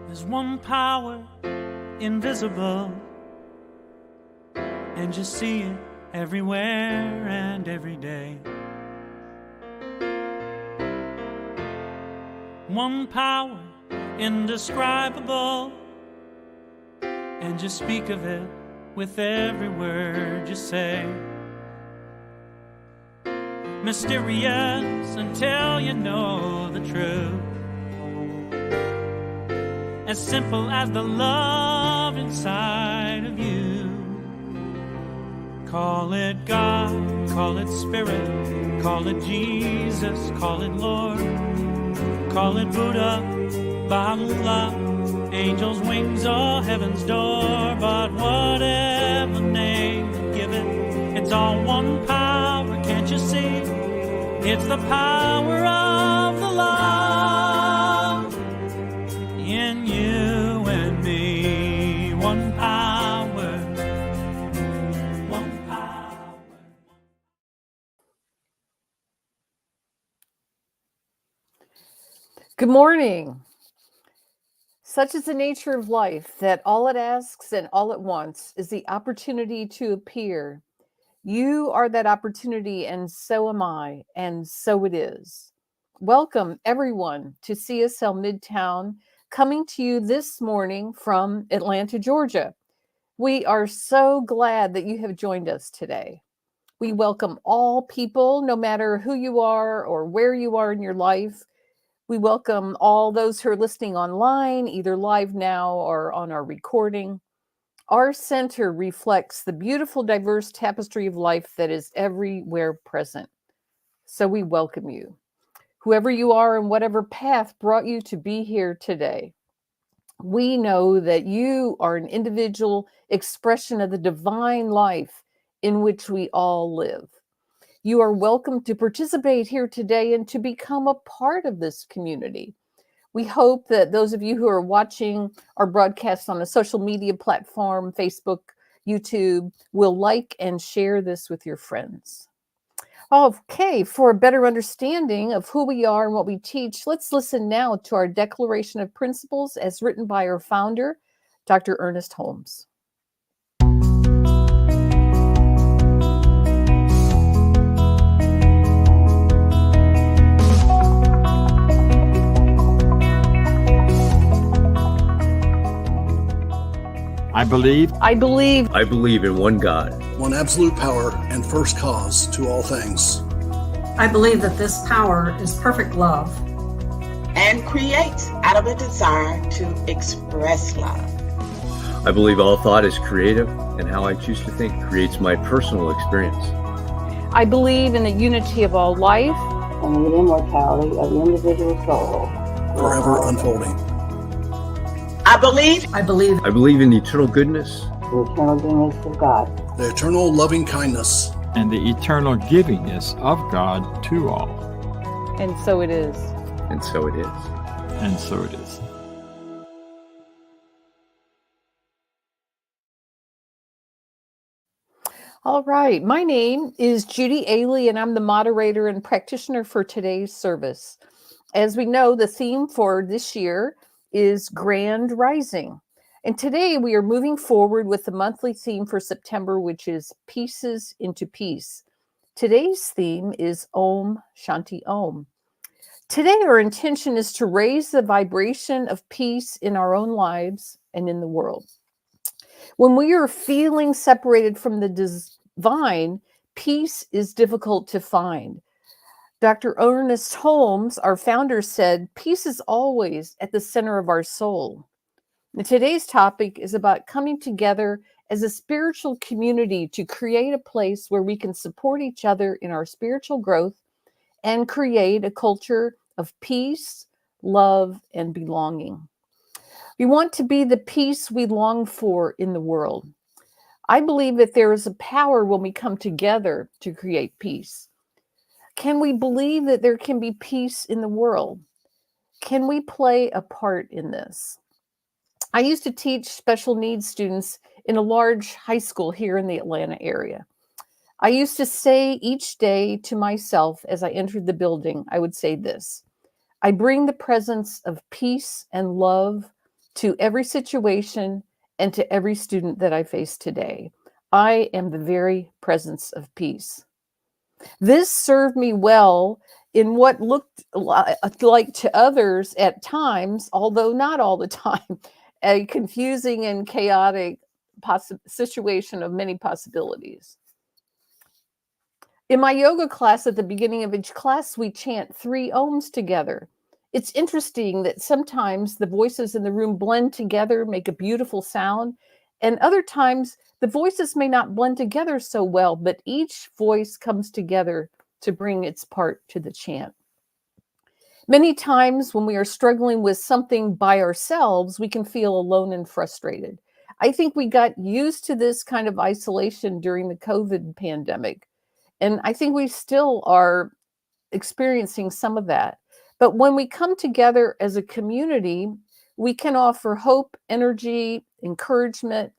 There's one power, invisible, and you see it everywhere and every day. One power, indescribable, and you speak of it with every word you say. Mysterious until you know the truth. As simple as the love inside of you. Call it God, call it Spirit, call it Jesus, call it Lord, call it Buddha, Baha'u'llah, angels' wings or heaven's door. But whatever name you give it, it's all one power, can't you see? It's the power of the love in you and me. One power, one power. Good morning. Such is the nature of life that all it asks and all it wants is the opportunity to appear. You are that opportunity, and so am I, and so it is. Welcome, everyone, to CSL Midtown, coming to you this morning from Atlanta, Georgia. We are so glad that you have joined us today. We welcome all people, no matter who you are or where you are in your life. We welcome all those who are listening online, either live now or on our recording. Our center reflects the beautiful, diverse tapestry of life that is everywhere present. So we welcome you. Whoever you are and whatever path brought you to be here today, we know that you are an individual expression of the divine life in which we all live. You are welcome to participate here today and to become a part of this community. We hope that those of you who are watching our broadcast on a social media platform, Facebook, YouTube, will like and share this with your friends. Okay, for a better understanding of who we are and what we teach, let's listen now to our Declaration of Principles as written by our founder, Dr. Ernest Holmes. I believe in one God, one absolute power and first cause to all things. I believe that this power is perfect love and creates out of a desire to express love. I believe all thought is creative, and how I choose to think creates my personal experience. I believe in the unity of all life and the immortality of the individual soul, forever unfolding. I believe in the eternal goodness, the eternal goodness of God, the eternal loving kindness, and the eternal givingness of God to all. And so it is. And so it is. And so it is. All right. My name is Judy Aehle, and I'm the moderator and practitioner for today's service. As we know, the theme for this year is Grand Rising. And today we are moving forward with the monthly theme for September, which is Pieces into Peace. Today's theme is Om Shanti Om. Today our intention is to raise the vibration of peace in our own lives and in the world. When we are feeling separated from the divine, peace is difficult to find. Dr. Ernest Holmes, our founder, said, peace is always at the center of our soul. And today's topic is about coming together as a spiritual community to create a place where we can support each other in our spiritual growth and create a culture of peace, love, and belonging. We want to be the peace we long for in the world. I believe that there is a power when we come together to create peace. Can we believe that there can be peace in the world? Can we play a part in this? I used to teach special needs students in a large high school here in the Atlanta area. I used to say each day to myself as I entered the building, I would say this: I bring the presence of peace and love to every situation and to every student that I face today. I am the very presence of peace. This served me well in what looked like to others at times, although not all the time, a confusing and chaotic situation of many possibilities. In my yoga class, at the beginning of each class, we chant 3 ohms together. It's interesting that sometimes the voices in the room blend together, make a beautiful sound, and other times the voices may not blend together so well, but each voice comes together to bring its part to the chant. Many times when we are struggling with something by ourselves, we can feel alone and frustrated. I think we got used to this kind of isolation during the COVID pandemic. And I think we still are experiencing some of that. But when we come together as a community, we can offer hope, energy, encouragement,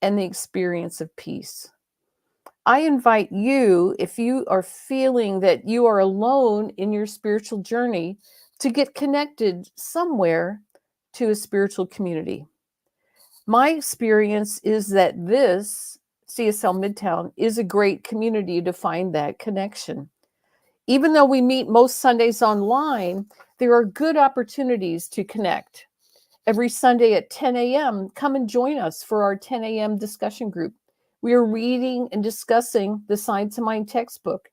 and the experience of peace. I invite you, if you are feeling that you are alone in your spiritual journey, to get connected somewhere to a spiritual community. My experience is that this CSL Midtown is a great community to find that connection. Even though we meet most Sundays online, there are good opportunities to connect. Every Sunday at 10 a.m., come and join us for our 10 a.m. discussion group. We are reading and discussing the Science of Mind textbook.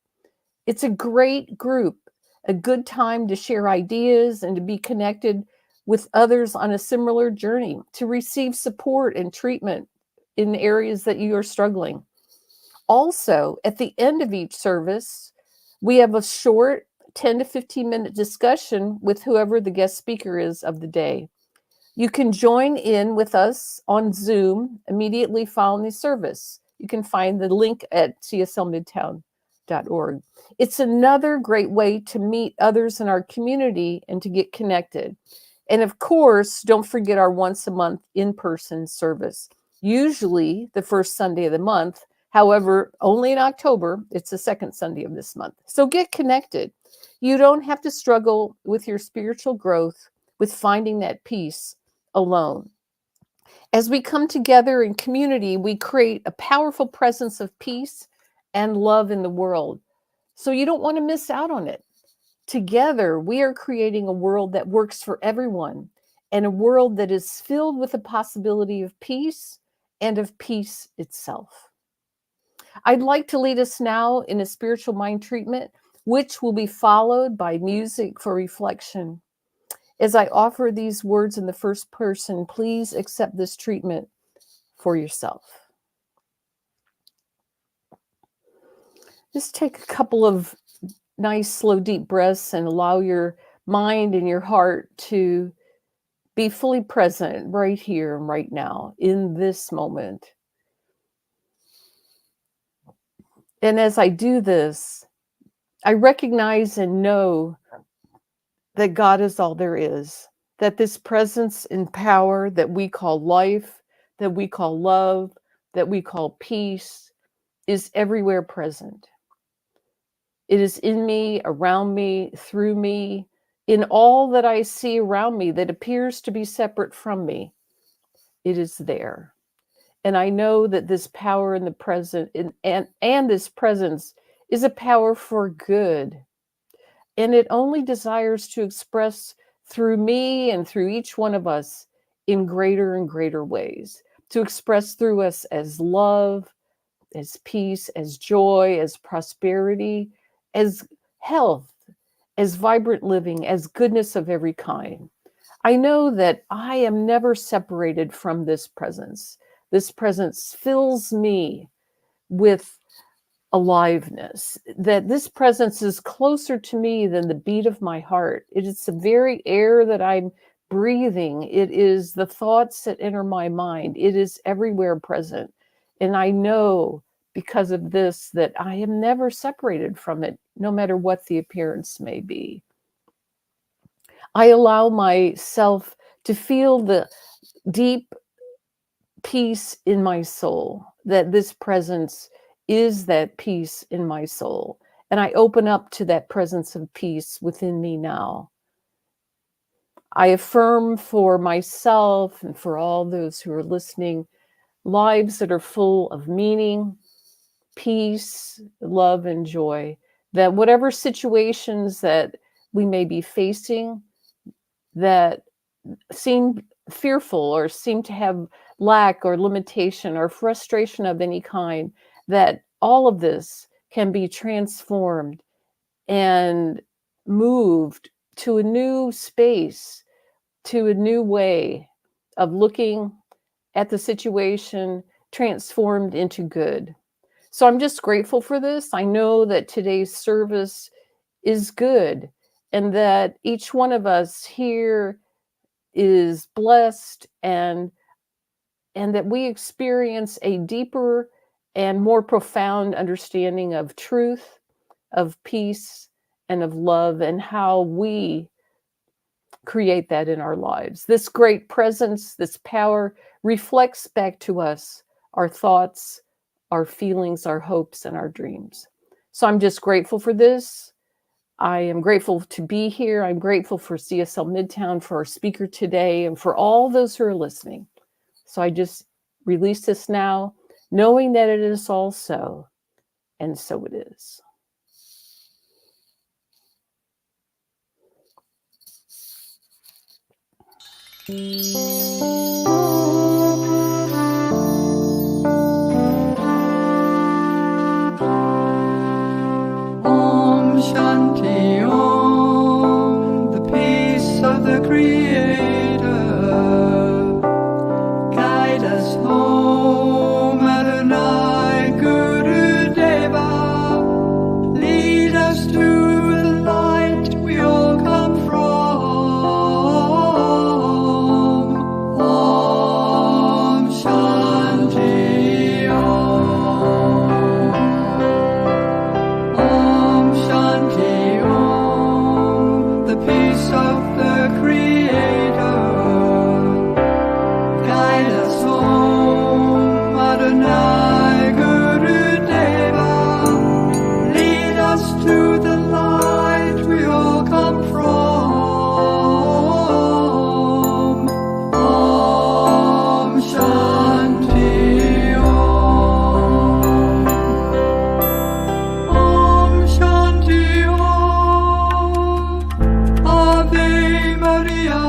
It's a great group, a good time to share ideas and to be connected with others on a similar journey, to receive support and treatment in areas that you are struggling. Also, at the end of each service, we have a short 10 to 15 minute discussion with whoever the guest speaker is of the day. You can join in with us on Zoom immediately following the service. You can find the link at cslmidtown.org. It's another great way to meet others in our community and to get connected. And of course, don't forget our once a month in-person service, usually the first Sunday of the month. However, only in October, it's the second Sunday of this month. So get connected. You don't have to struggle with your spiritual growth, with finding that peace alone. As we come together in community, we create a powerful presence of peace and love in the world. So you don't want to miss out on it. Together, we are creating a world that works for everyone, and a world that is filled with the possibility of peace and of peace itself. I'd like to lead us now in a spiritual mind treatment, which will be followed by music for reflection. As I offer these words in the first person, please accept this treatment for yourself. Just take a couple of nice, slow, deep breaths and allow your mind and your heart to be fully present right here and right now in this moment. And as I do this, I recognize and know that God is all there is, that this presence and power that we call life, that we call love, that we call peace, is everywhere present. It is in me, around me, through me, in all that I see around me that appears to be separate from me. It is there. And I know that this power in the present and this presence is a power for good. And it only desires to express through me and through each one of us in greater and greater ways, to express through us as love, as peace, as joy, as prosperity, as health, as vibrant living, as goodness of every kind. I know that I am never separated from this presence. This presence fills me with aliveness, that this presence is closer to me than the beat of my heart. It is the very air that I'm breathing. It is the thoughts that enter my mind. It is everywhere present. And I know because of this that I am never separated from it, no matter what the appearance may be. I allow myself to feel the deep peace in my soul, that this presence is that peace in my soul. And I open up to that presence of peace within me now. I affirm for myself and for all those who are listening, lives that are full of meaning, peace, love, and joy, that whatever situations that we may be facing that seem fearful or seem to have lack or limitation or frustration of any kind, that all of this can be transformed and moved to a new space, to a new way of looking at the situation, transformed into good. So I'm just grateful for this. I know that today's service is good and that each one of us here is blessed, and that we experience a deeper and more profound understanding of truth, of peace, and of love, and how we create that in our lives. This great presence, this power reflects back to us our thoughts, our feelings, our hopes, and our dreams. So I'm just grateful for this. I am grateful to be here. I'm grateful for CSL Midtown, for our speaker today, and for all those who are listening. So I just release this now, knowing that it is all so, and so it is. Om Shanti Om, the peace of the Creator, guide us home, Adonai Guru Deva, lead us to the light we all come from. Om Shanti Om. Om Shanti Om, the peace of the Creator, guide us home, Adonai Guru Deva, lead us to the light we all come from. Om Shanti Om. Om Shanti Om, Ave Maria,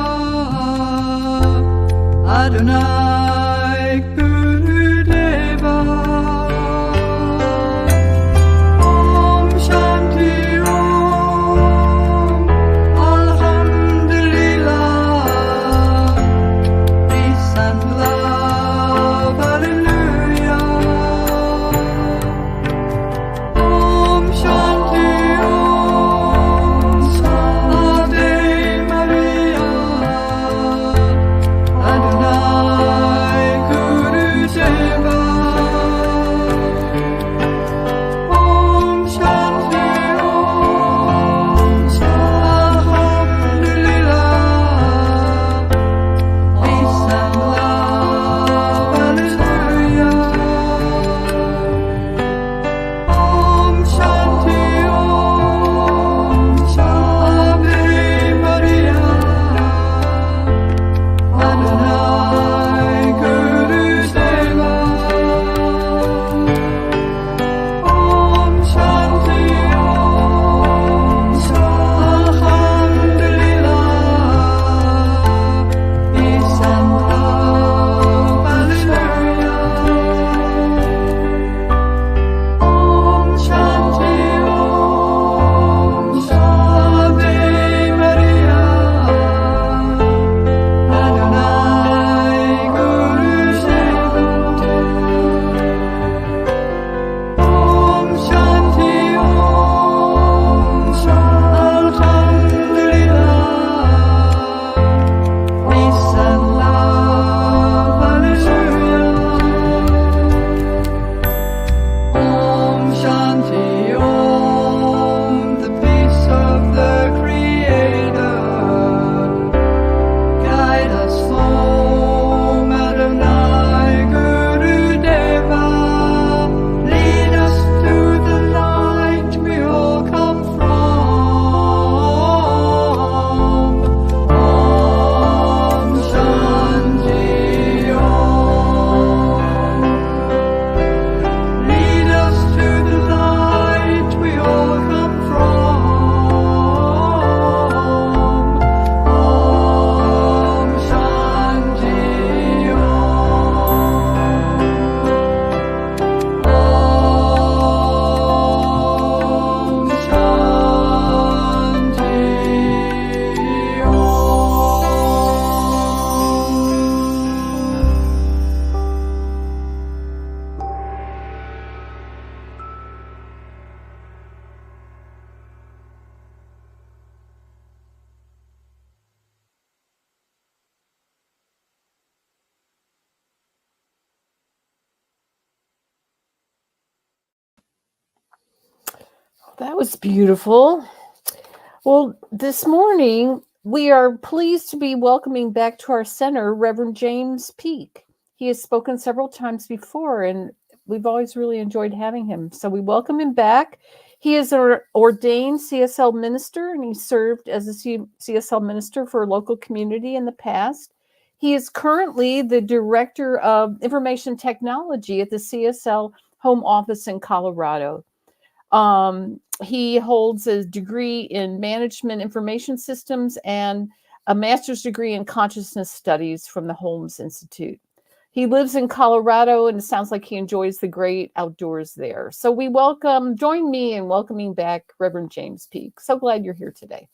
Adonai Guru Deva. Om Shanti Om, Alhamdulillah, peace and love, Hallelujah. Om Shanti Om, Ave Maria, Adonai Guru Deva. Om Shanti Om, Alhamdulillah, peace and love, Hallelujah. Om Shanti Om, Ave Maria, Adonai Guru Deva. Om Shanti Om, Alhamdulillah, peace and love, Hallelujah. Om Shanti Om, Ave Maria, Adonai Guru Deva. Om Shanti Om, Alhamdulillah, peace and love, Hallelujah. Om Shanti Om, the peace of the Creator, guide us home, Adonai Guru Deva, lead us to the light we all come from. Om That was beautiful. Well, this morning we are pleased to be welcoming back to our center Reverend James Peake. He has spoken several times before, and we've always really enjoyed having him. So we welcome him back. He is an ordained CSL minister, and he served as a CSL minister for a local community in the past. He is currently the director of information technology at the CSL home office in Colorado. He holds a degree in management information systems and a master's degree in consciousness studies from the Holmes Institute. He lives in Colorado, and it sounds like he enjoys the great outdoors there. So we join me in welcoming back Reverend James Peake. So glad you're here today.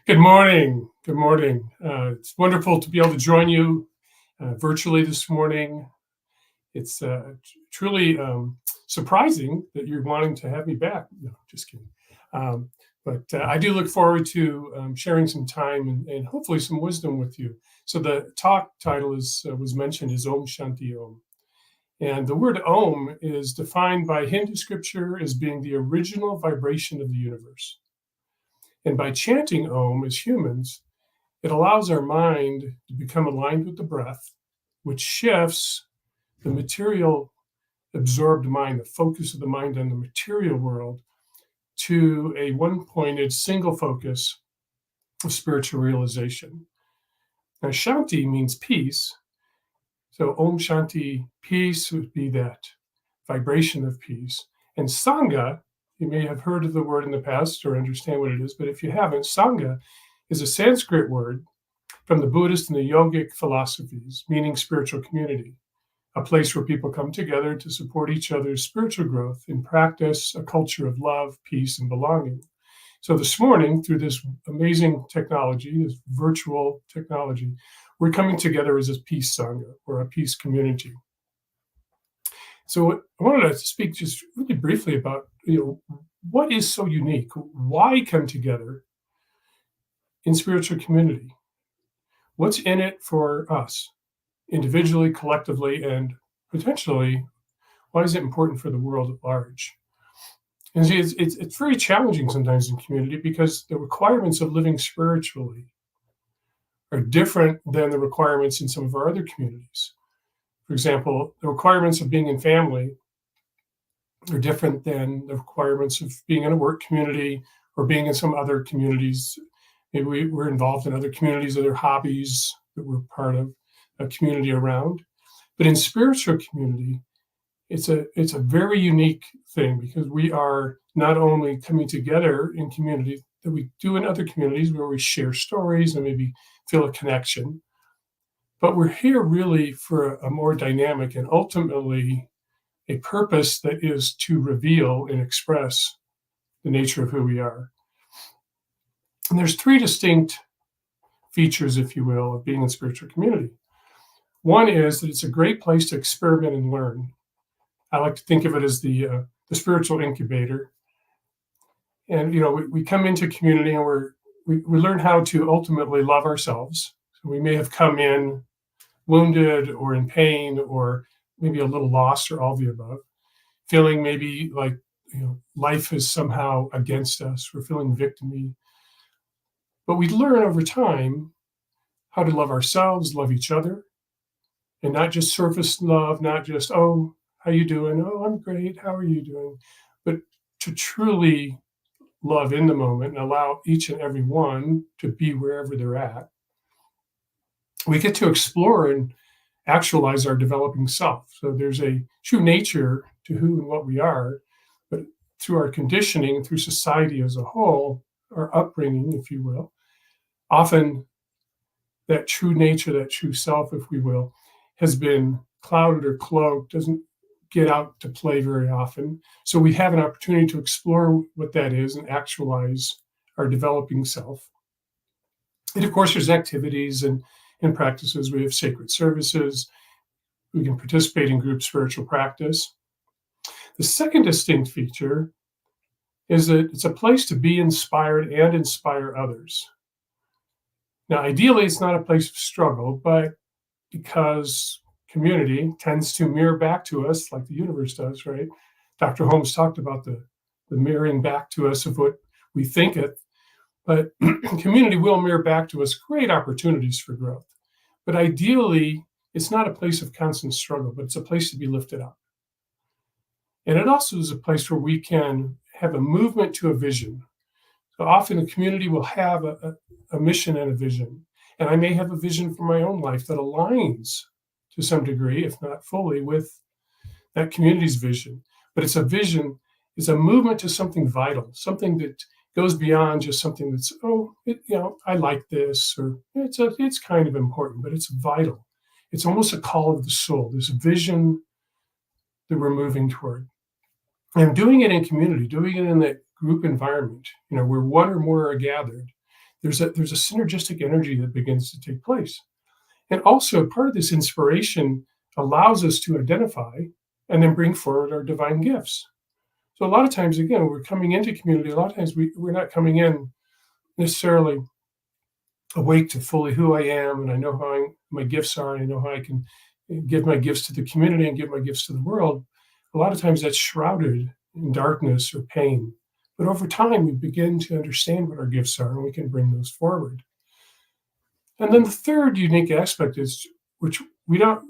Good morning. Good morning. It's wonderful to be able to join you virtually this morning. It's truly surprising that you're wanting to have me back. No, just kidding. But I do look forward to sharing some time and hopefully some wisdom with you. So the talk title was mentioned is Om Shanti Om. And the word Om is defined by Hindu scripture as being the original vibration of the universe. And by chanting Om as humans, it allows our mind to become aligned with the breath, which shifts the material absorbed mind, the focus of the mind on the material world, to a one-pointed single focus of spiritual realization. Now, Shanti means peace. So Om Shanti, peace would be that vibration of peace. And Sangha, you may have heard of the word in the past or understand what it is, but if you haven't, Sangha is a Sanskrit word from the Buddhist and the yogic philosophies, meaning spiritual community, a place where people come together to support each other's spiritual growth and practice a culture of love, peace, and belonging. So this morning, through this amazing technology, this virtual technology, we're coming together as a peace sangha, or a peace community. So I wanted to speak just really briefly about, what is so unique? Why come together in spiritual community? What's in it for us, individually, collectively, and potentially, why is it important for the world at large? And see, it's very challenging sometimes in community because the requirements of living spiritually are different than the requirements in some of our other communities. For example, the requirements of being in family are different than the requirements of being in a work community or being in some other communities. Maybe we're involved in other communities, other hobbies that we're part of a community around. But in spiritual community, it's a very unique thing because we are not only coming together in community that we do in other communities where we share stories and maybe feel a connection, but we're here really for a more dynamic and ultimately a purpose that is to reveal and express the nature of who we are. And there's three distinct features, if you will, of being in spiritual community. One is that it's a great place to experiment and learn. I like to think of it as the spiritual incubator. And we come into community and we learn how to ultimately love ourselves. So we may have come in wounded or in pain or maybe a little lost or all the above, feeling maybe like life is somehow against us. We're feeling victim-y. But we learn over time how to love ourselves, love each other, and not just surface love, not just, oh, how you doing? Oh, I'm great. How are you doing? But to truly love in the moment and allow each and every one to be wherever they're at. We get to explore and actualize our developing self. So there's a true nature to who and what we are, but through our conditioning and through society as a whole, our upbringing, if you will, often that true nature, that true self, if we will, has been clouded or cloaked, doesn't get out to play very often. So we have an opportunity to explore what that is and actualize our developing self. And of course, there's activities and practices. We have sacred services. We can participate in group spiritual practice. The second distinct feature is that it's a place to be inspired and inspire others. Now, ideally, it's not a place of struggle, but because community tends to mirror back to us like the universe does, right? Dr. Holmes talked about the the mirroring back to us of what we think it. But community will mirror back to us great opportunities for growth. But ideally, it's not a place of constant struggle, but it's a place to be lifted up. And it also is a place where we can have a movement to a vision. So often a community will have a mission and a vision. And I may have a vision for my own life that aligns to some degree, if not fully, with that community's vision. But it's a vision, it's a movement to something vital, something that goes beyond just something that's, I like this, or it's kind of important, but it's vital. It's almost a call of the soul. There's a vision that we're moving toward. And doing it in community, doing it in that group environment, where one or more are gathered, there's a synergistic energy that begins to take place. And also part of this inspiration allows us to identify and then bring forward our divine gifts. So a lot of times, again, we're coming into community, a lot of times we're not coming in necessarily awake to fully who I am, and I know how my gifts are, and I know how I can give my gifts to the community and give my gifts to the world. A lot of times that's shrouded in darkness or pain. But over time, we begin to understand what our gifts are, and we can bring those forward. And then the third unique aspect is, which we don't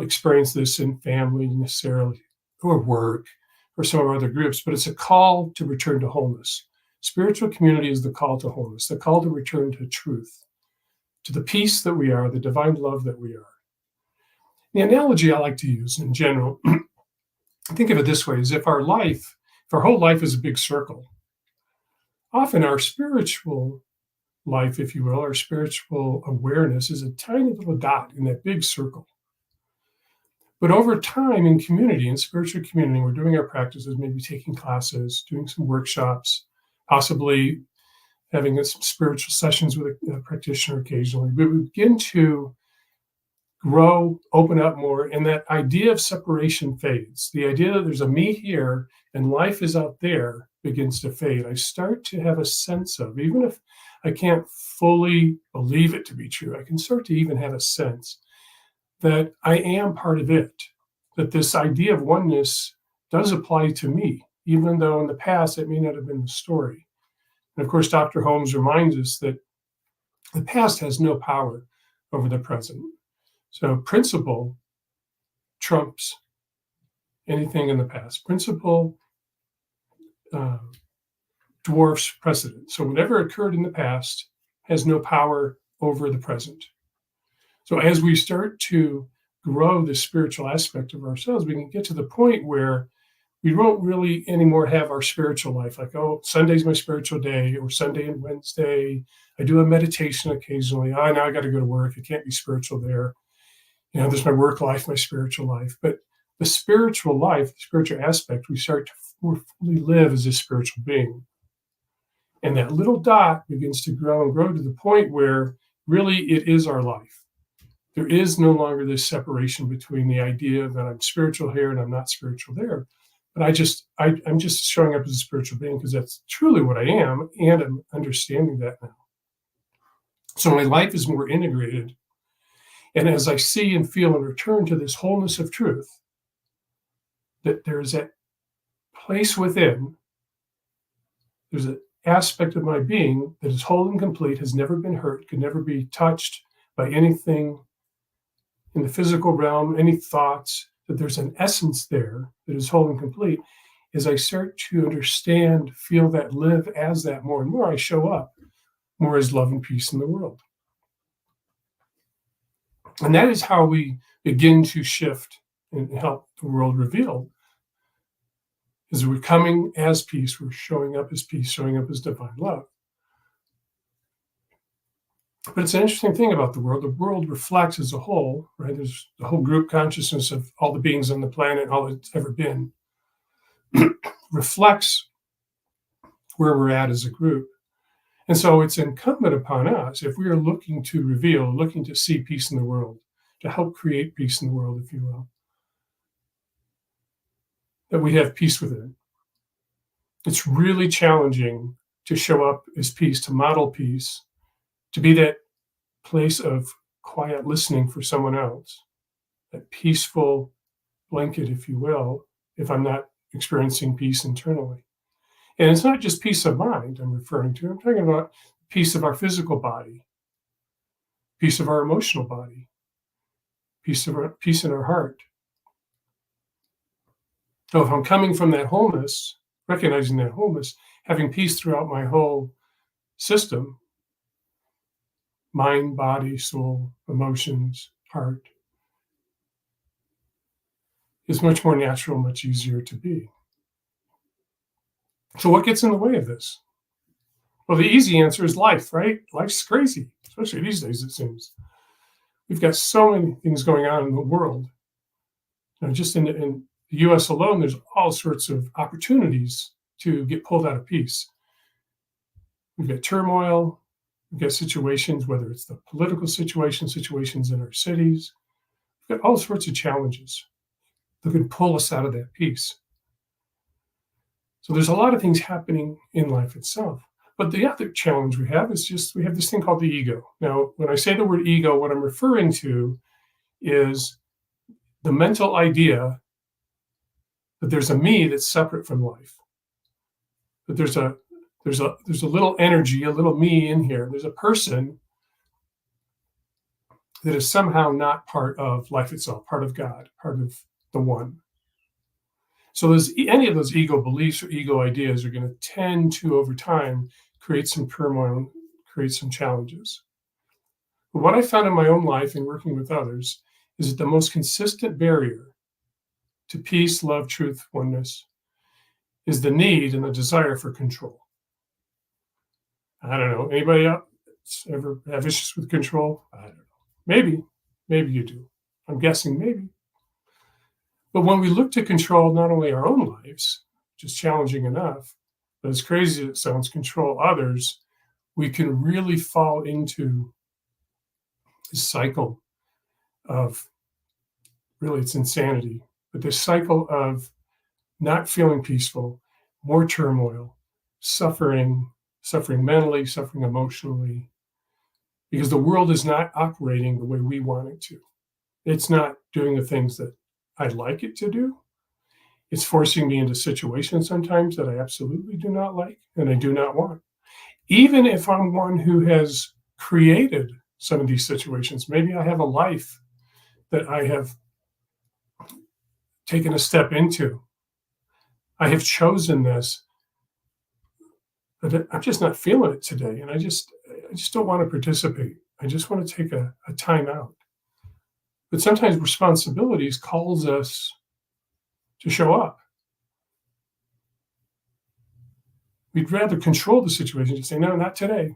experience this in family necessarily, or work, or some of our other groups, but it's a call to return to wholeness. Spiritual community is the call to wholeness, the call to return to truth, to the peace that we are, the divine love that we are. The analogy I like to use in general, think of it this way, is if our whole life is a big circle, often our spiritual life, if you will, our spiritual awareness is a tiny little dot in that big circle. But over time in community, in spiritual community, we're doing our practices, maybe taking classes, doing some workshops, possibly having some spiritual sessions with a practitioner occasionally. We begin to grow, open up more, and that idea of separation fades. The idea that there's a me here and life is out there begins to fade. I start to have a sense of, even if I can't fully believe it to be true, I can start to even have a sense that I am part of it, that this idea of oneness does apply to me, even though in the past it may not have been the story. And of course, Dr. Holmes reminds us that the past has no power over the present. So principle trumps anything in the past. Principle dwarfs precedent. So whatever occurred in the past has no power over the present. So as we start to grow the spiritual aspect of ourselves, we can get to the point where we won't really anymore have our spiritual life. Like, Sunday's my spiritual day, or Sunday and Wednesday. I do a meditation occasionally. Now I got to go to work. I can't be spiritual there. There's my work life, my spiritual life. But the spiritual life, the spiritual aspect, we start to more fully live as a spiritual being. And that little dot begins to grow and grow to the point where really it is our life. There is no longer this separation between the idea that I'm spiritual here and I'm not spiritual there. But I'm just showing up as a spiritual being because that's truly what I am, and I'm understanding that now. So my life is more integrated. And as I see and feel and return to this wholeness of truth, that there's that place within, there's an aspect of my being that is whole and complete, has never been hurt, can never be touched by anything in the physical realm, any thoughts, that there's an essence there that is whole and complete. As I start to understand, feel that, live as that more and more, I show up more as love and peace in the world. And that is how we begin to shift and help the world reveal. As we're coming as peace, we're showing up as peace, showing up as divine love. But it's an interesting thing about the world. The world reflects as a whole, right? There's the whole group consciousness of all the beings on the planet, all that's ever been, reflects where we're at as a group. And so it's incumbent upon us, if we are looking to reveal, looking to see peace in the world, to help create peace in the world, if you will, that we have peace within. It's really challenging to show up as peace, to model peace, to be that place of quiet listening for someone else, that peaceful blanket, if you will, if I'm not experiencing peace internally. And it's not just peace of mind I'm referring to. I'm talking about peace of our physical body, peace of our emotional body, peace in our heart. So if I'm coming from that wholeness, recognizing that wholeness, having peace throughout my whole system, mind, body, soul, emotions, heart, is much more natural, much easier to be. So what gets in the way of this? Well, the easy answer is life, right? Life's crazy, especially these days, it seems. We've got so many things going on in the world. Just in the US alone, there's all sorts of opportunities to get pulled out of peace. We've got turmoil, we've got situations, whether it's the political situations in our cities, we've got all sorts of challenges that can pull us out of that peace. So there's a lot of things happening in life itself. But the other challenge we have is just we have this thing called the ego. Now, when I say the word ego, what I'm referring to is the mental idea that there's a me that's separate from life. That there's a little energy, a little me in here. There's a person that is somehow not part of life itself, part of God, part of the one. So any of those ego beliefs or ego ideas are going to tend to, over time, create some turmoil, create some challenges. But what I found in my own life and working with others is that the most consistent barrier to peace, love, truth, oneness is the need and the desire for control. I don't know. Anybody else ever have issues with control? I don't know. Maybe you do. I'm guessing maybe. But when we look to control not only our own lives, which is challenging enough, but as crazy as it sounds, control others, we can really fall into this cycle of, really it's insanity, but this cycle of not feeling peaceful, more turmoil, suffering mentally, suffering emotionally, because the world is not operating the way we want it to. It's not doing the things that I'd like it to do. It's forcing me into situations sometimes that I absolutely do not like and I do not want. Even if I'm one who has created some of these situations, maybe I have a life that I have taken a step into. I have chosen this, but I'm just not feeling it today. And I just don't want to participate. I just want to take a time out. But sometimes responsibilities calls us to show up. We'd rather control the situation and say, no, not today.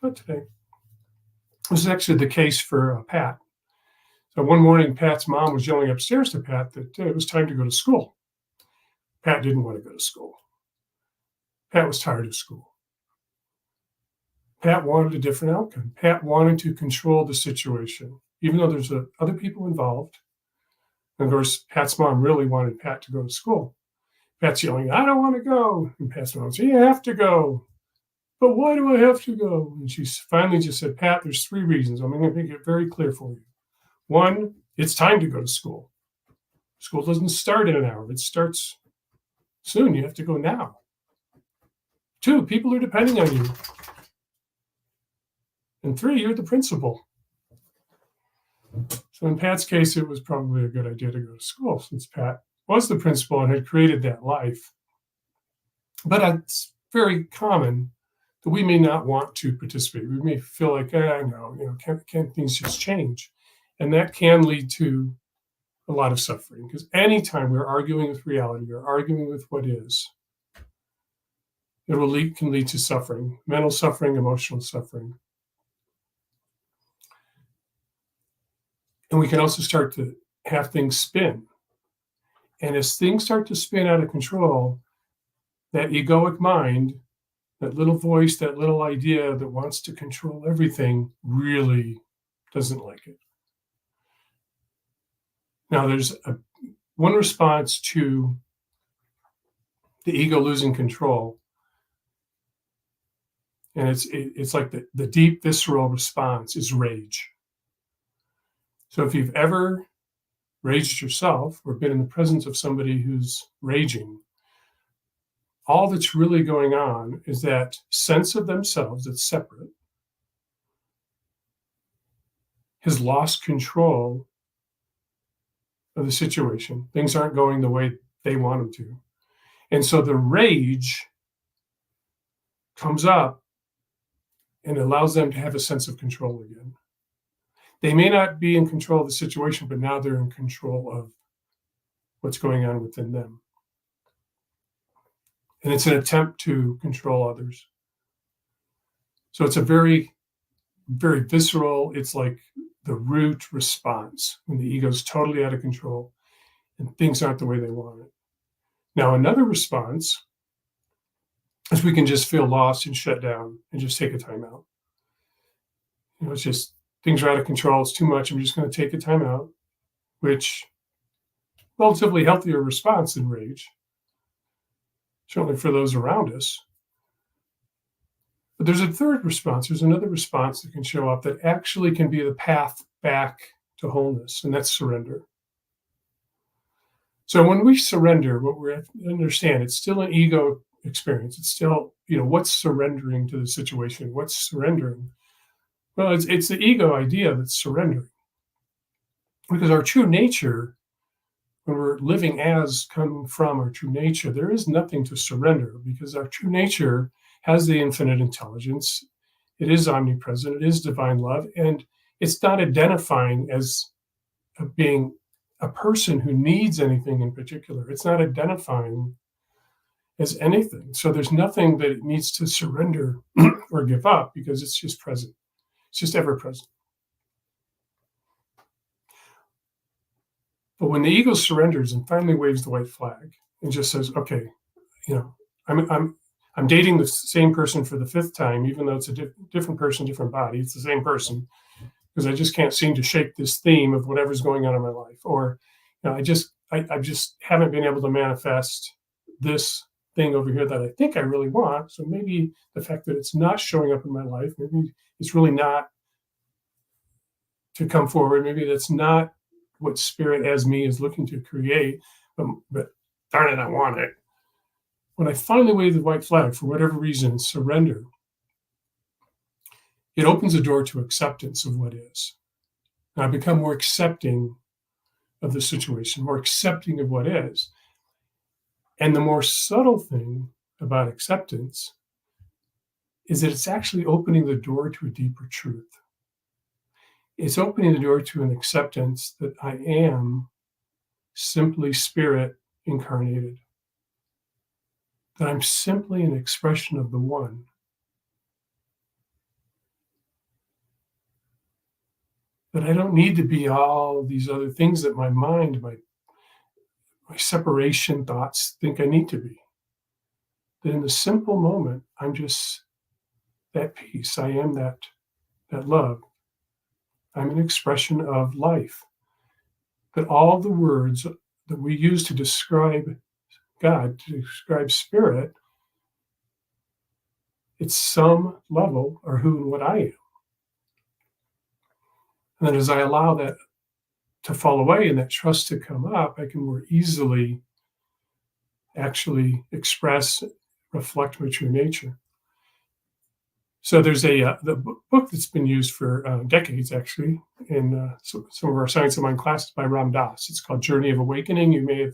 Not today. This is actually the case for Pat. So one morning, Pat's mom was yelling upstairs to Pat that it was time to go to school. Pat didn't want to go to school. Pat was tired of school. Pat wanted a different outcome. Pat wanted to control the situation, even though there's other people involved. And of course, Pat's mom really wanted Pat to go to school. Pat's yelling, I don't want to go. And Pat's mom said, you have to go. But why do I have to go? And she finally just said, Pat, there's 3 reasons. I'm going to make it very clear for you. 1, it's time to go to school. School doesn't start in an hour. It starts soon. You have to go now. 2, people are depending on you. And 3, you're the principal. So in Pat's case, it was probably a good idea to go to school since Pat was the principal and had created that life. But it's very common that we may not want to participate. We may feel like, no, can't things just change? And that can lead to a lot of suffering, because anytime we're arguing with reality or arguing with what is, it can lead to suffering, mental suffering, emotional suffering. And we can also start to have things spin. And as things start to spin out of control, that egoic mind, that little voice, that little idea that wants to control everything, really doesn't like it. Now, there's one response to the ego losing control, and it's like the deep visceral response is rage. So if you've ever raged yourself or been in the presence of somebody who's raging, all that's really going on is that sense of themselves that's separate has lost control of the situation. Things aren't going the way they want them to. And so the rage comes up and allows them to have a sense of control again. They may not be in control of the situation, but now they're in control of what's going on within them. And it's an attempt to control others. So it's a very, very visceral, it's like the root response when the ego's totally out of control and things aren't the way they want it. Now, another response is we can just feel lost and shut down and just take a time out. It's just things are out of control. It's too much. I'm just going to take a time out, which relatively healthier response than rage, certainly for those around us. But there's a third response. There's another response that can show up that actually can be the path back to wholeness, and that's surrender. So when we surrender, what we understand, it's still an ego experience. It's still, what's surrendering to the situation? What's surrendering? Well, it's the ego idea that's surrendering. Because our true nature, when we're living as coming from our true nature, there is nothing to surrender because our true nature has the infinite intelligence. It is omnipresent. It is divine love. And it's not identifying as being a person who needs anything in particular. It's not identifying as anything. So there's nothing that it needs to surrender or give up because it's just present. It's just ever present. But when the ego surrenders and finally waves the white flag and just says, okay, I'm dating the same person for the fifth time, even though it's a different person, different body, it's the same person, because I just can't seem to shake this theme of whatever's going on in my life. Or, I just haven't been able to manifest this thing over here that I think I really want. So maybe the fact that it's not showing up in my life, maybe it's really not to come forward. Maybe that's not what spirit as me is looking to create, but darn it, I want it. When I finally wave the white flag, for whatever reason, surrender, it opens the door to acceptance of what is. And I become more accepting of the situation, more accepting of what is. And the more subtle thing about acceptance is that it's actually opening the door to a deeper truth. It's opening the door to an acceptance that I am simply spirit incarnated, that I'm simply an expression of the one. That I don't need to be all these other things that my mind, my separation thoughts think I need to be. That in the simple moment, I'm just that peace. I am that love. I'm an expression of life. That all the words that we use to describe God, to describe spirit, it's some level or who and what I am. And then as I allow that to fall away and that trust to come up, I can more easily actually express, reflect my true nature. So there's the book that's been used for decades, actually, in some of our Science of Mind classes by Ram Dass. It's called Journey of Awakening. You may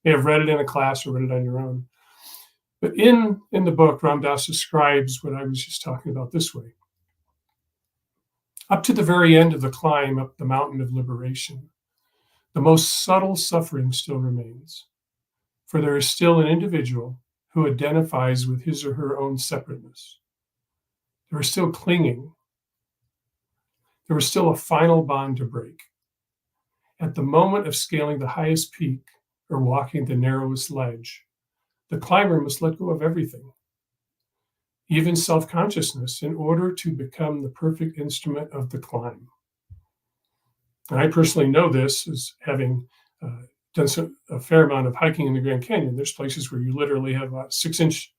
have read it in a class or read it on your own. But in the book, Ram Dass describes what I was just talking about this way. Up to the very end of the climb up the mountain of liberation, the most subtle suffering still remains, for there is still an individual who identifies with his or her own separateness. There is still clinging. There is still a final bond to break. At the moment of scaling the highest peak or walking the narrowest ledge, the climber must let go of everything, even self-consciousness, in order to become the perfect instrument of the climb. And I personally know this as having done a fair amount of hiking in the Grand Canyon. There's places where you literally have a 6-inch,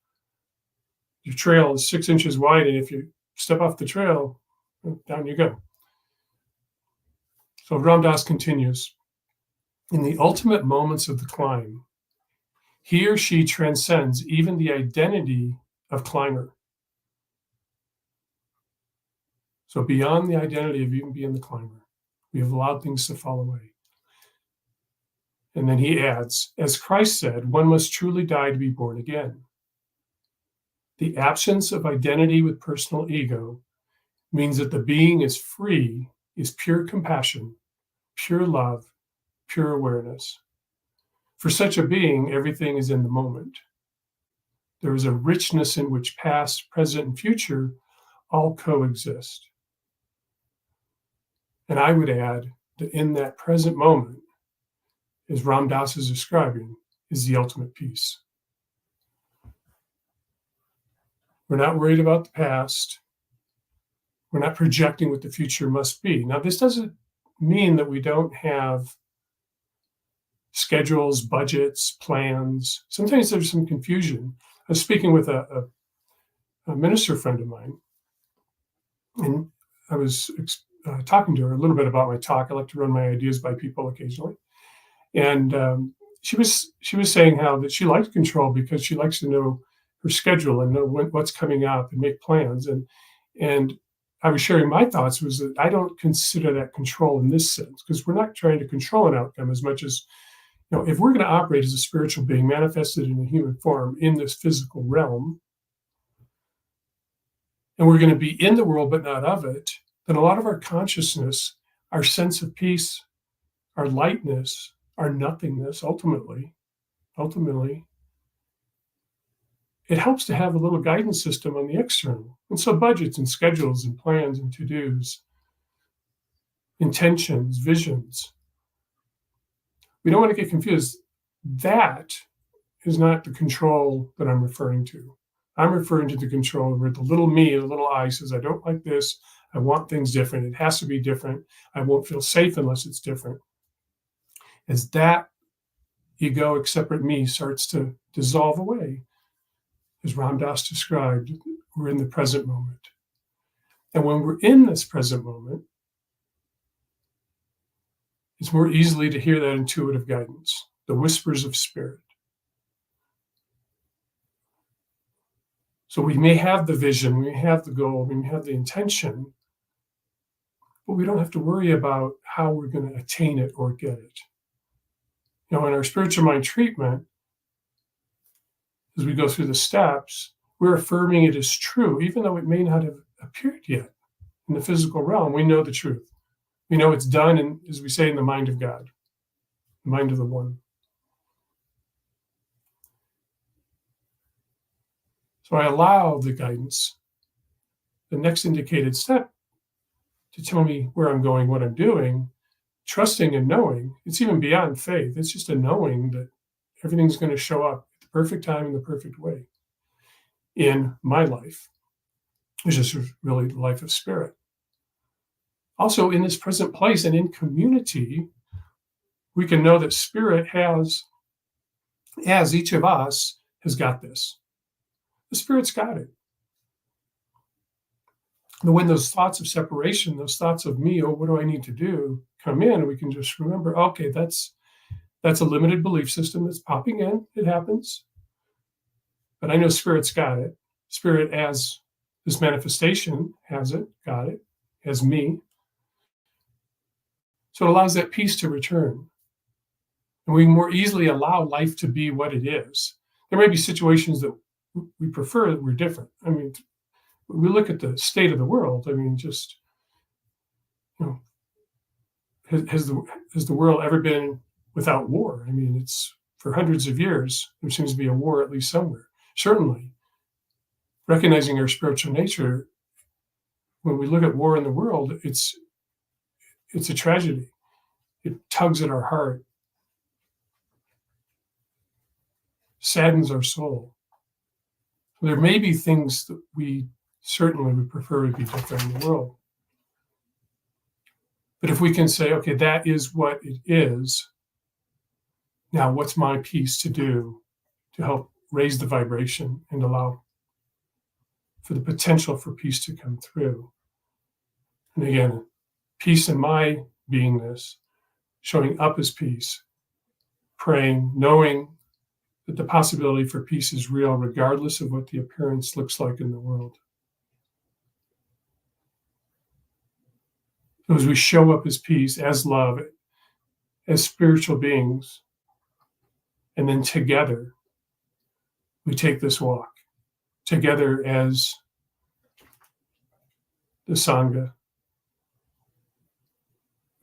your trail is 6 inches wide, and if you step off the trail, down you go. So Ram Dass continues, in the ultimate moments of the climb, He or she transcends even the identity of climber. So beyond the identity of even being the climber, we have allowed things to fall away. And then he adds, as Christ said, one must truly die to be born again. The absence of identity with personal ego means that the being is free, is pure compassion, pure love, pure awareness. For such a being, everything is in the moment. There is a richness in which past, present, and future all coexist. And I would add that in that present moment, as Ram Dass is describing, is the ultimate peace. We're not worried about the past. We're not projecting what the future must be. Now, this doesn't mean that we don't have schedules, budgets, plans. Sometimes there's some confusion. I was speaking with a minister friend of mine, and I was talking to her a little bit about my talk. I like to run my ideas by people occasionally. And she was saying how that she likes control because she likes to know her schedule and know what's coming up and make plans. And I was sharing my thoughts was that I don't consider that control in this sense, because we're not trying to control an outcome as much as, if we're going to operate as a spiritual being manifested in a human form in this physical realm, and we're going to be in the world but not of it, then a lot of our consciousness, our sense of peace, our lightness, our nothingness, ultimately, it helps to have a little guidance system on the external. And so budgets and schedules and plans and to-dos, intentions, visions. We don't want to get confused. That is not the control that I'm referring to. I'm referring to the control where the little me, the little I says, I don't like this. I want things different. It has to be different. I won't feel safe unless it's different. As that egoic separate me starts to dissolve away, as Ram Dass described, we're in the present moment. And when we're in this present moment, it's more easily to hear that intuitive guidance, the whispers of spirit. So we may have the vision, we may have the goal, we may have the intention, but we don't have to worry about how we're going to attain it or get it. In our spiritual mind treatment, as we go through the steps, we're affirming it as true, even though it may not have appeared yet in the physical realm. We know the truth. We know it's done, in, as we say, in the mind of God, the mind of the one. So I allow the guidance, the next indicated step, to tell me where I'm going, what I'm doing, trusting and knowing. It's even beyond faith. It's just a knowing that everything's going to show up at the perfect time in the perfect way in my life, which is really the life of spirit. Also, in this present place and in community, we can know that spirit has, as each of us has got this. The spirit's got it. And when those thoughts of separation, those thoughts of me, what do I need to do, come in, and we can just remember, okay, that's a limited belief system that's popping in. It happens. But I know spirit's got it. Spirit as this manifestation has it, got it, as me. So it allows that peace to return. And we more easily allow life to be what it is. There may be situations that we prefer that we're different. I mean, we look at the state of the world. I mean, just, has the world ever been without war? I mean, it's for hundreds of years, there seems to be a war at least somewhere. Certainly, recognizing our spiritual nature, when we look at war in the world, it's a tragedy. It tugs at our heart, saddens our soul. There may be things that we certainly would prefer to be different in the world. But if we can say, okay, that is what it is, now what's my piece to do to help raise the vibration and allow for the potential for peace to come through? And again, peace in my beingness, showing up as peace, praying, knowing that the possibility for peace is real regardless of what the appearance looks like in the world. So as we show up as peace, as love, as spiritual beings, and then together we take this walk, together as the Sangha.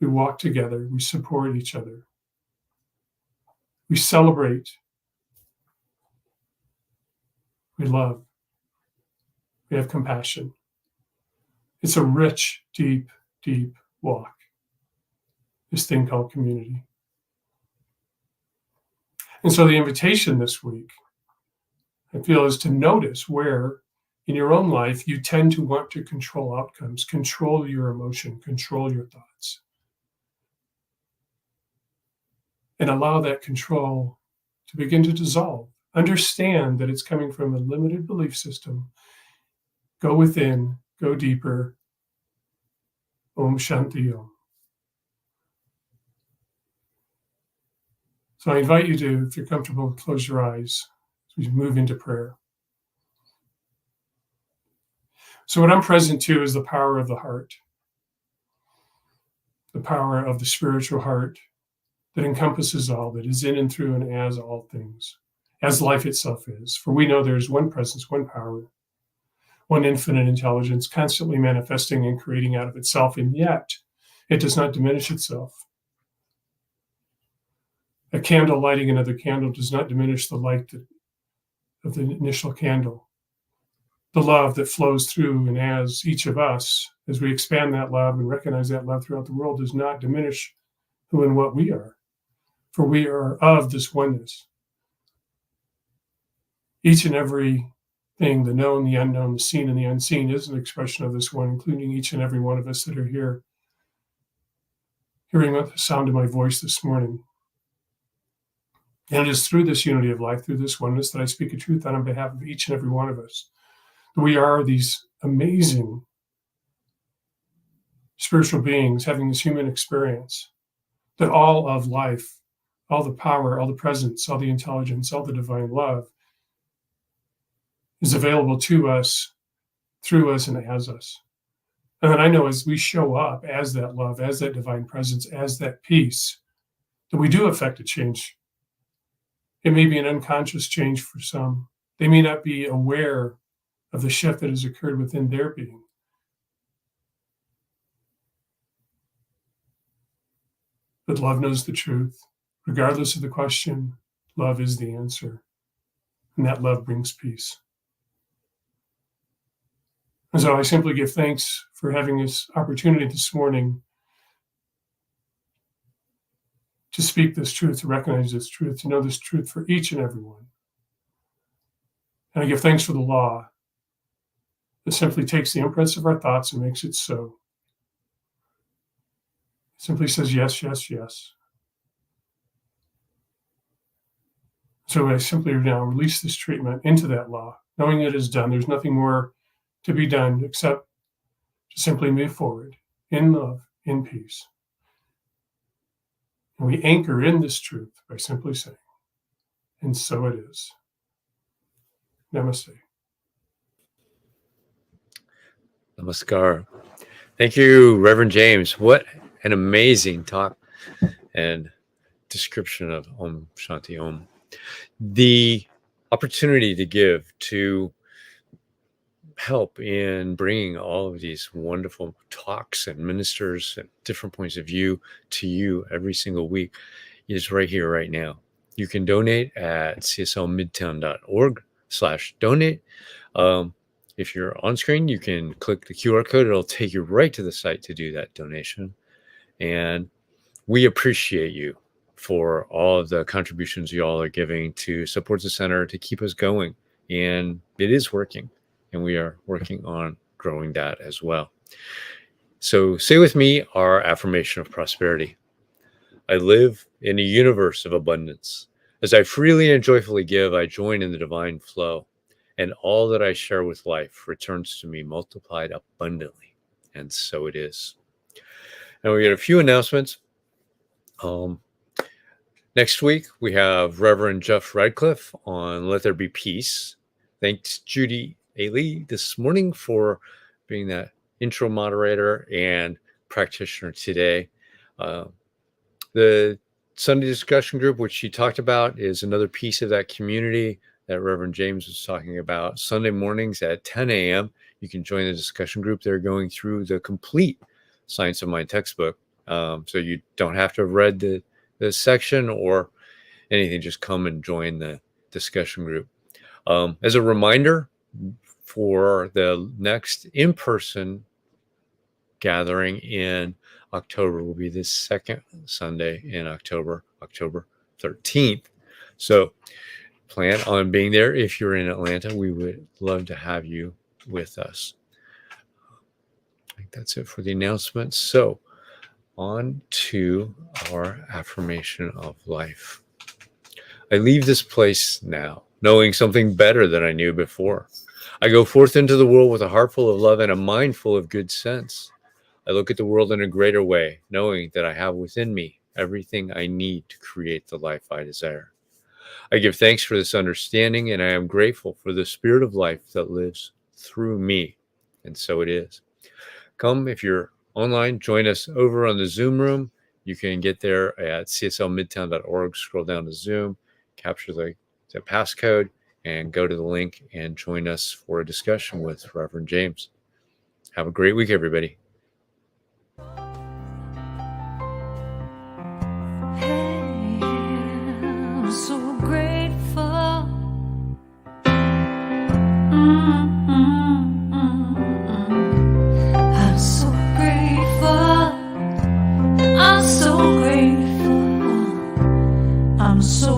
We walk together, we support each other, we celebrate, we love, we have compassion. It's a rich, deep, deep walk, this thing called community. And so the invitation this week, I feel, is to notice where in your own life you tend to want to control outcomes, control your emotion, control your thoughts. And allow that control to begin to dissolve. Understand that it's coming from a limited belief system. Go within, go deeper. Om Shanti Om. So I invite you to, if you're comfortable, close your eyes as we move into prayer. So what I'm present to is the power of the heart, the power of the spiritual heart that encompasses all, that is in and through and as all things, as life itself is. For we know there is one presence, one power, one infinite intelligence, constantly manifesting and creating out of itself, and yet it does not diminish itself. A candle lighting another candle does not diminish the light of the initial candle. The love that flows through and as each of us, as we expand that love and recognize that love throughout the world, does not diminish who and what we are. For we are of this oneness. Each and every thing, the known, the unknown, the seen, and the unseen, is an expression of this one, including each and every one of us that are here, hearing the sound of my voice this morning. And it is through this unity of life, through this oneness, that I speak a truth on behalf of each and every one of us. We are these amazing spiritual beings having this human experience, that all of life, all the power, all the presence, all the intelligence, all the divine love is available to us, through us, and as us. And then I know as we show up as that love, as that divine presence, as that peace, that we do affect a change. It may be an unconscious change for some. They may not be aware of the shift that has occurred within their being. But love knows the truth. Regardless of the question, love is the answer. And that love brings peace. And so I simply give thanks for having this opportunity this morning to speak this truth, to recognize this truth, to know this truth for each and every one. And I give thanks for the law that simply takes the imprints of our thoughts and makes it so. It simply says yes, yes, yes. So I simply now release this treatment into that law, knowing it is done. There's nothing more to be done except to simply move forward in love, in peace. And we anchor in this truth by simply saying, and so it is. Namaste. Namaskar. Thank you, Reverend James. What an amazing talk and description of Om Shanti Om. The opportunity to give, to help in bringing all of these wonderful talks and ministers and different points of view to you every single week is right here, right now. You can donate at cslmidtown.org/donate. If you're on screen, you can click the QR code. It'll take you right to the site to do that donation. And we appreciate you for all of the contributions you all are giving to support the center, to keep us going. And it is working. And we are working on growing that as well. So say with me our affirmation of prosperity. I live in a universe of abundance. As I freely and joyfully give, I join in the divine flow. And all that I share with life returns to me multiplied abundantly. And so it is. Now we got a few announcements. Next week, we have Reverend Jeff Radcliffe on Let There Be Peace. Thanks, Judy Aehle, this morning for being that intro moderator and practitioner today. The Sunday discussion group, which she talked about, is another piece of that community that Reverend James was talking about. Sunday mornings at 10 a.m., you can join the discussion group. They're going through the complete Science of Mind textbook. So you don't have to have read the section or anything. Just come and join the discussion group. As a reminder, for the next in-person gathering in October will be this second Sunday in October 13th. So plan on being there. If you're in Atlanta, we would love to have you with us. I think that's it for the announcements. So on to our affirmation of life. I leave this place now, knowing something better than I knew before. I go forth into the world with a heart full of love and a mind full of good sense. I look at the world in a greater way, knowing that I have within me everything I need to create the life I desire. I give thanks for this understanding, and I am grateful for the spirit of life that lives through me. And so it is. Come, if you're online, join us over on the Zoom room. You can get there at cslmidtown.org, scroll down to Zoom, capture the passcode, and go to the link and join us for a discussion with Reverend James. Have a great week, everybody. I'm so grateful. I'm so grateful. I'm so grateful. I'm so